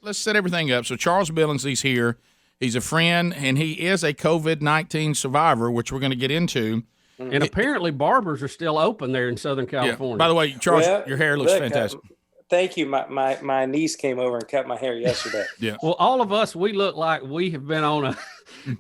let's set everything up. So Charles Billingsley's here. He's a friend, and he is a COVID-19 survivor, which we're going to get into. And apparently barbers are still open there in Southern California. Yeah. By the way, Charles, your hair looks fantastic. Thank you. My niece came over and cut my hair yesterday. Yeah. Well, all of us, we look like we have been on a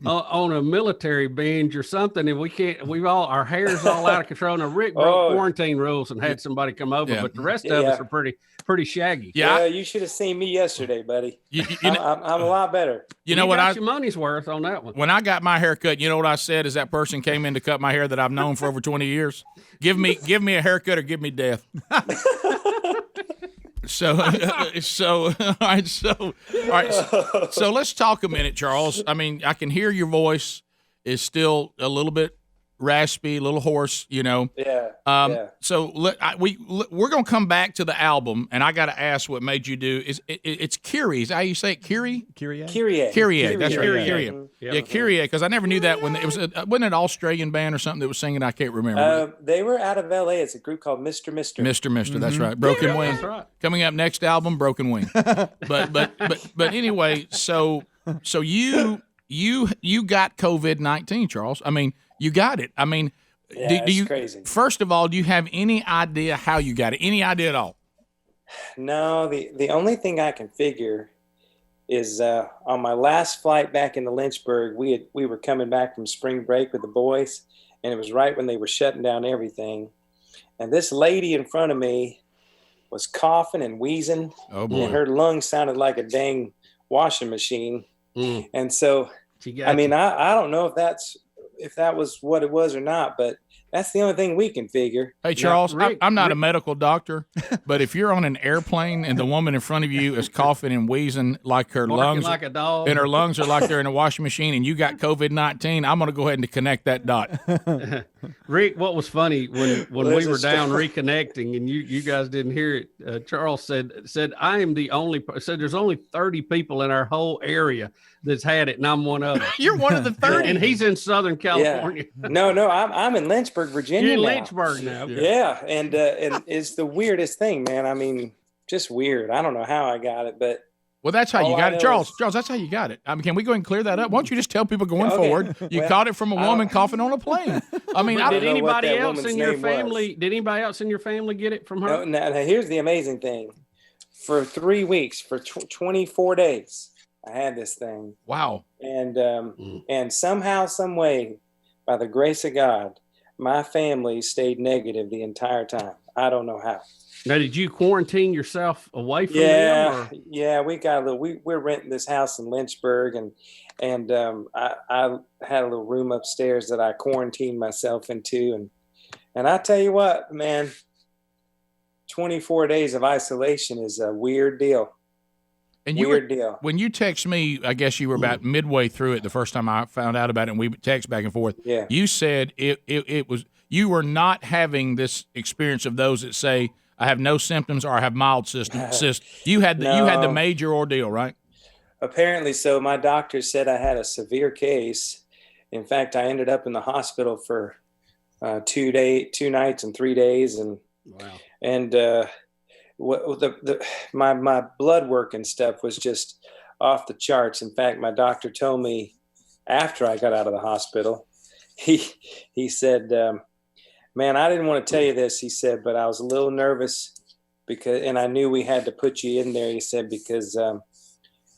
on a military binge or something, and we can't. Our hair's all out of control. Now Rick broke quarantine rules and had somebody come over, but the rest of us are pretty shaggy. Yeah, you should have seen me yesterday, buddy. I'm a lot better. You know what? Your money's worth on that one. When I got my hair cut, you know what I said? As that person came in to cut my hair that I've known for over 20 years, give me a haircut or give me death. So all right. So let's talk a minute, Charles. I mean, I can hear your voice is still a little bit raspy, a little hoarse, you know. Yeah. So we're gonna come back to the album, and I got to ask what made you do. It's Kyrie? Is that how you say it? Kyrie. Kyrie. That's right. Kyrie. Yeah, Kyrie. Because I never knew that when it was. Wasn't it an Australian band or something that was singing? I can't remember. They were out of L.A. It's a group called Mr. Mr. That's right. Broken Wing. That's right. Coming up next album, Broken Wing. but anyway, so you got COVID-19, Charles. I mean, you got it. I mean, it's crazy. First of all, do you have any idea how you got it? Any idea at all? No, the only thing I can figure is on my last flight back into Lynchburg, we were coming back from spring break with the boys, and it was right when they were shutting down everything. And this lady in front of me was coughing and wheezing. Oh boy. And her lungs sounded like a dang washing machine. And so, I mean, I don't know if that was what it was or not, but that's the only thing we can figure. Hey, Charles, I'm not a medical doctor, but if you're on an airplane and the woman in front of you is coughing and wheezing like her lungs, like a dog, and her lungs are like they're in a washing machine, and you got COVID-19, I'm going to go ahead and connect that dot. Rick, what was funny when we were down reconnecting and you guys didn't hear it, Charles said I am the only, said there's only 30 people in our whole area that's had it, and I'm one of them. You're one of the 30. And he's in Southern California. Yeah. No, I'm in Lynchburg, Virginia. You're in now. Lynchburg now. Yeah, and it's the weirdest thing, man. I mean, just weird. I don't know how I got it, but well, that's how you got it, Charles. Charles, that's how you got it. I mean, can we go and clear that up? Why don't you just tell people going forward you caught it from a woman coughing on a plane? I mean, did anybody else in your family? Did anybody else in your family get it from her? No, now here's the amazing thing: for 3 weeks, for 24 days. I had this thing. Wow. And somehow, some way, by the grace of God, my family stayed negative the entire time. I don't know how. Now, did you quarantine yourself away from them? Or? Yeah, we got a little. We're renting this house in Lynchburg, and I had a little room upstairs that I quarantined myself into, and I tell you what, man, 24 days of isolation is a weird deal. And deal. When you text me, I guess you were about midway through it the first time I found out about it, and we text back and forth. Yeah. You said it was you were not having this experience of those that say I have no symptoms or I have mild symptoms. You had the major ordeal, right? Apparently so. My doctor said I had a severe case. In fact, I ended up in the hospital for 2 nights and 3 days, and wow. And my blood work and stuff was just off the charts. In fact, my doctor told me after I got out of the hospital, he said, man, I didn't want to tell you this, he said, but I was a little nervous and I knew we had to put you in there. He said, because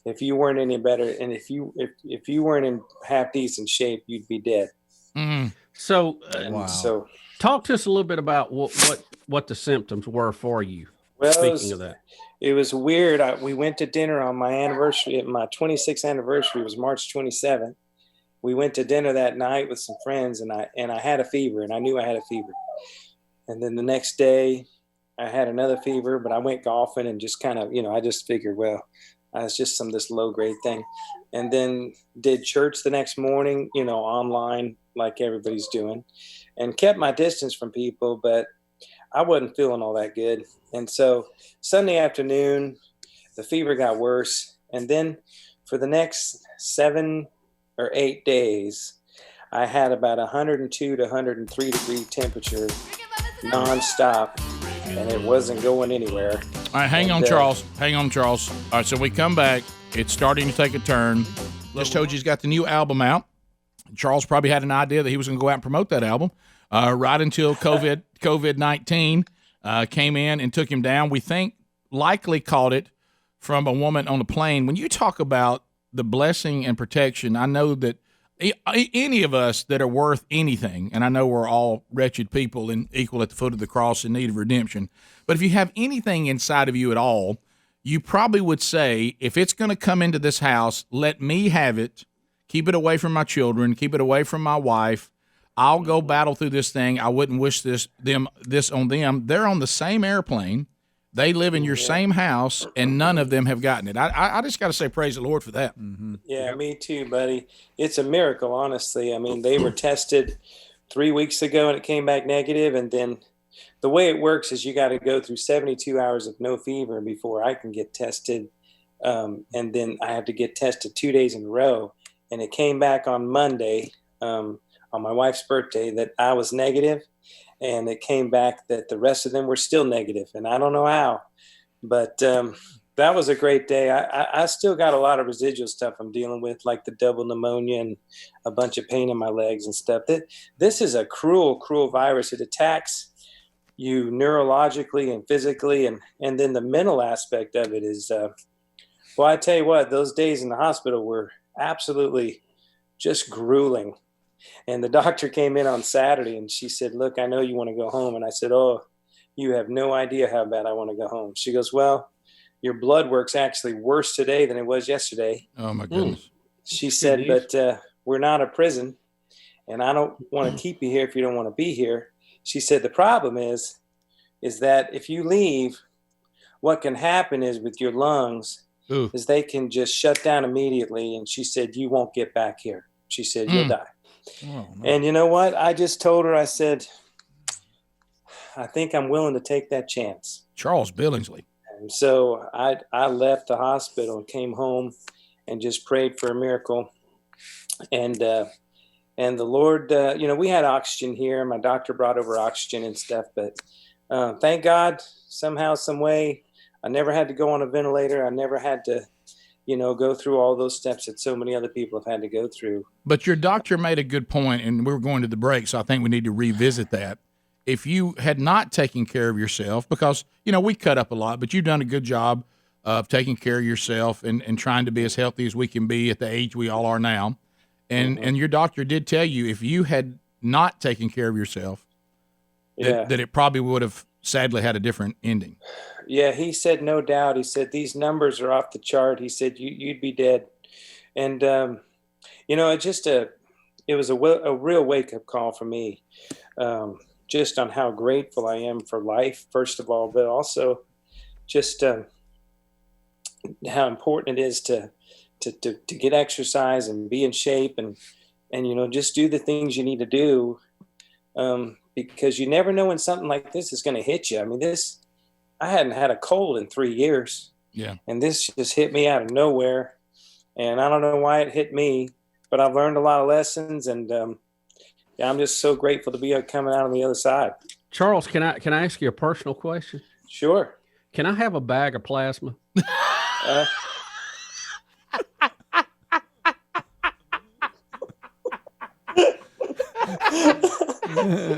if you weren't any better, and if you weren't in half decent shape, you'd be dead. Mm-hmm. So, wow. So talk to us a little bit about what the symptoms were for you. Well, speaking of that, it was weird. We went to dinner on my anniversary. My 26th anniversary was March 27th. We went to dinner that night with some friends, and I had a fever, and I knew I had a fever. And then the next day, I had another fever, but I went golfing and just kind of, I just figured, well, it's just this low grade thing. And then did church the next morning, online like everybody's doing, and kept my distance from people, but I wasn't feeling all that good. And so Sunday afternoon, the fever got worse. And then for the next 7 or 8 days, I had about 102 to 103 degree temperature nonstop, and it wasn't going anywhere. All right, hang on, Charles. Hang on, Charles. All right, so we come back. It's starting to take a turn. Just told you he's got the new album out. Charles probably had an idea that he was going to go out and promote that album right until COVID-19 came in and took him down. We think likely caught it from a woman on a plane. When you talk about the blessing and protection, I know that any of us that are worth anything, and I know we're all wretched people and equal at the foot of the cross in need of redemption, but if you have anything inside of you at all, you probably would say, if it's going to come into this house, let me have it. Keep it away from my children. Keep it away from my wife. I'll go battle through this thing. I wouldn't wish this on them. They're on the same airplane. They live in your same house, and none of them have gotten it. I just got to say praise the Lord for that. Mm-hmm. Yeah, me too, buddy. It's a miracle, honestly. I mean, they were tested 3 weeks ago, and it came back negative, and then the way it works is you got to go through 72 hours of no fever before I can get tested, and then I have to get tested 2 days in a row. And it came back on Monday, on my wife's birthday, that I was negative, and it came back that the rest of them were still negative, and I don't know how, but that was a great day. I still got a lot of residual stuff I'm dealing with, like the double pneumonia and a bunch of pain in my legs and stuff. This is a cruel, cruel virus. It attacks you neurologically and physically, and then the mental aspect of it is, well, I tell you what, those days in the hospital were absolutely just grueling. And the doctor came in on Saturday and she said, look, I know you want to go home. And I said, oh, you have no idea how bad I want to go home. She goes, well, your blood work's actually worse today than it was yesterday. Oh, my goodness. She said, but we're not a prison, and I don't want to keep you here if you don't want to be here. She said, the problem is that if you leave, what can happen is with your lungs, is they can just shut down immediately. And she said, you won't get back here. She said, you'll die. Oh, no. And you know what? I just told her, I said, I think I'm willing to take that chance. Charles Billingsley. And so I left the hospital and came home and just prayed for a miracle. And the Lord, we had oxygen here. My doctor brought over oxygen and stuff, but thank God, somehow, some way, I never had to go on a ventilator. I never had to, go through all those steps that so many other people have had to go through. But your doctor made a good point, and we were going to the break, so I think we need to revisit that. If you had not taken care of yourself, because, we cut up a lot, but you've done a good job of taking care of yourself and trying to be as healthy as we can be at the age we all are now. And your doctor did tell you if you had not taken care of yourself, that it probably would have sadly had a different ending. Yeah, he said, no doubt. He said, these numbers are off the chart. He said, you'd be dead. And, it was a real wake-up call for me, just on how grateful I am for life, first of all, but also just how important it is to get exercise and be in shape and just do the things you need to do, because you never know when something like this is going to hit you. I mean, I hadn't had a cold in 3 years. Yeah. And this just hit me out of nowhere. And I don't know why it hit me, but I've learned a lot of lessons, and I'm just so grateful to be coming out on the other side. Charles, can I ask you a personal question? Sure. Can I have a bag of plasma?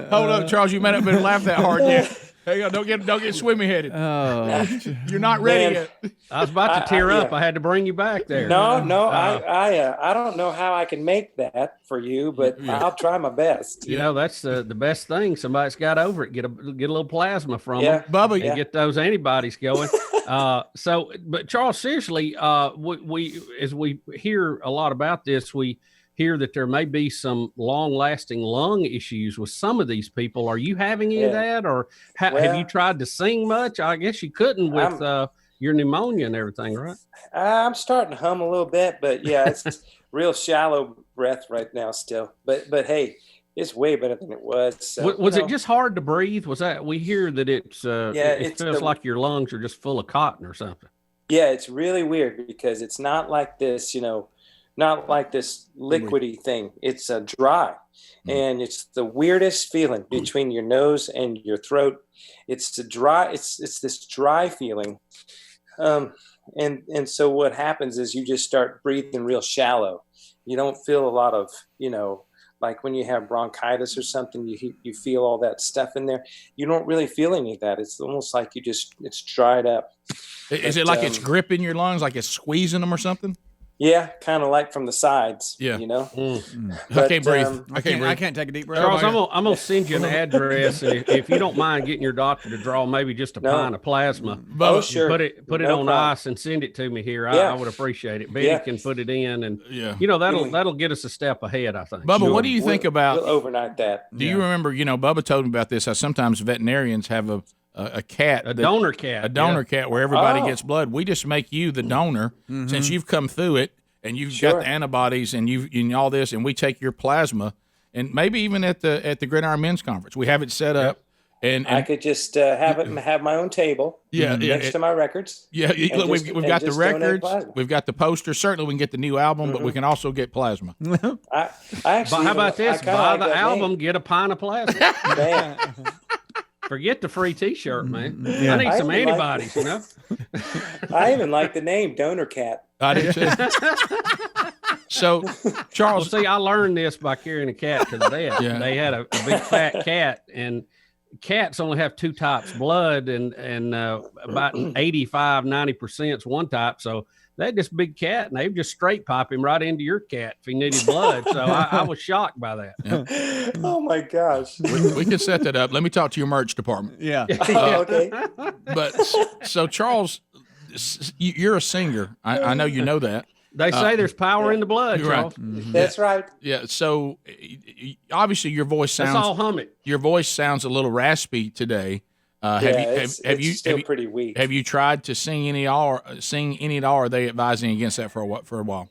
Hold up, Charles. You may not have been laughing that hard yet. Hey, don't get swimmy headed. Oh, you're not ready yet. I was about to tear up. I had to bring you back there. No, I don't know how I can make that for you, but I'll try my best. That's the best thing. Somebody's got over it. Get a little plasma from them, Bubba, and get those antibodies going. But Charles, seriously, we as we hear a lot about this, we hear that there may be some long-lasting lung issues with some of these people. Are you having any of that, or have you tried to sing much? I guess you couldn't with your pneumonia and everything, right? I'm starting to hum a little bit, but it's real shallow breath right now still. But hey, it's way better than it was. So, was it just hard to breathe? Was that, we hear that it feels like your lungs are just full of cotton or something. Yeah, it's really weird because it's not like this, not like this liquidy thing. It's a dry, and it's the weirdest feeling between your nose and your throat. It's the dry. It's this dry feeling, and so what happens is you just start breathing real shallow. You don't feel a lot of, like when you have bronchitis or something, you feel all that stuff in there. You don't really feel any of that. It's almost like it's dried up. Is it like it's gripping your lungs, like it's squeezing them or something? Yeah, kind of like from the sides. Yeah. But, I can't breathe. I can't take a deep breath. Charles, I'm gonna send you an address, and if you don't mind getting your doctor to draw maybe just a pint of plasma, sure, put it on ice and send it to me here. I would appreciate it. Betty can put it in, and that'll get us a step ahead, I think. Bubba, what do you think about? We'll overnight that. Do you remember? Bubba told me about this. How sometimes veterinarians have a cat, a donor cat where everybody gets blood. We just make you the donor since you've come through it and you've got the antibodies and all this, and we take your plasma, and maybe even at the Gridiron Men's Conference, we have it set up. And I could just have my own table next to my records. Yeah, look, we've got the records, we've got the posters. Certainly, we can get the new album, but we can also get plasma. I actually, how about this? Buy the album, get a pint of plasma. Forget the free T-shirt, man. I need some antibodies, I even like the name Donor Cat. I do too. So, Charles, see, I learned this by carrying a cat to the vet. They had a big fat cat, and cats only have two types, blood and about 85-90% is one type. So they had this big cat, and they would just straight pop him right into your cat if he needed blood. So I was shocked by that. Yeah. Oh my gosh! We can set that up. Let me talk to your merch department. Yeah. Okay. But so Charles, you're a singer. I know you know that. They say there's power in the blood, Charles. Right. Mm-hmm. That's right. Yeah. So obviously your voice sounds. Let's all hum it. Your voice sounds a little raspy today. It's still pretty weak. Have you tried to sing any at all? Are they advising against that for a while?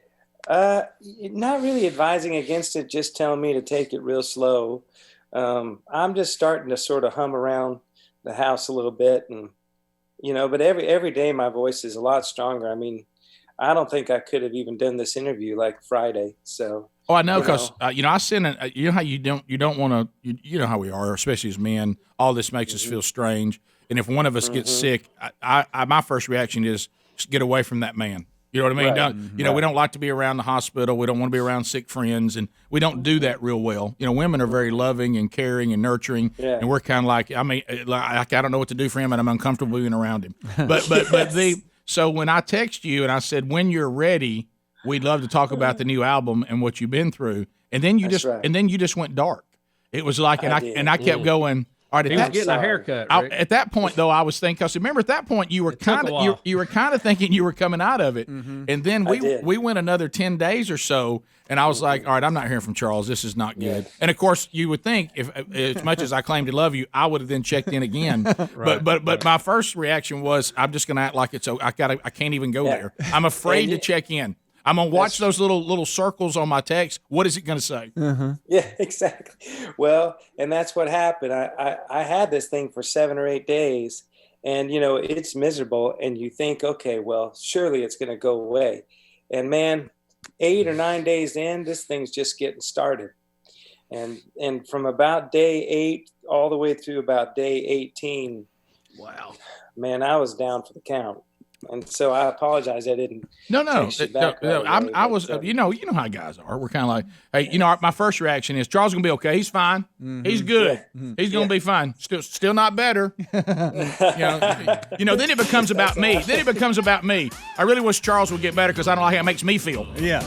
Not really advising against it. Just telling me to take it real slow. I'm just starting to sort of hum around the house a little bit, and but every day my voice is a lot stronger. I mean, I don't think I could have even done this interview like Friday. So. Oh, I know, because I sent it. You know how you don't want to. You know how we are, especially as men. All this makes us feel strange, and if one of us gets sick, my first reaction is just get away from that man. You know what I mean? Right. We don't like to be around the hospital. We don't want to be around sick friends, and we don't do that real well. Women are very loving and caring and nurturing, and we're kind of like, I don't know what to do for him, and I'm uncomfortable being around him. But so when I text you and I said when you're ready, we'd love to talk about the new album and what you've been through, and then you just went dark. It was like, and I kept going. All right, he was getting a haircut. At that point, though, I was thinking. Because remember, at that point, you were kind of thinking you were coming out of it, and then we went another 10 days or so, and I was like, all right, I'm not hearing from Charles. This is not good. And of course, you would think, if as much as I claim to love you, I would have then checked in again. But my first reaction was, I'm just going to act like it's. I can't even go there. I'm afraid to check in. I'm gonna watch those little circles on my text. What is it gonna say? Yeah, exactly. Well, and that's what happened. I had this thing for 7 or 8 days, and it's miserable. And you think, okay, well, surely it's gonna go away. And man, 8 or 9 days in, this thing's just getting started. And from about day 8 all the way through about day 18, wow, man, I was down for the count. And so I apologize. I didn't. No. I was. You know how guys are. We're kind of like, hey, my first reaction is Charles gonna be okay. He's fine. He's good. He's gonna be fine. Still not better. Then it becomes about me. I really wish Charles would get better because I don't like how it makes me feel. Yeah.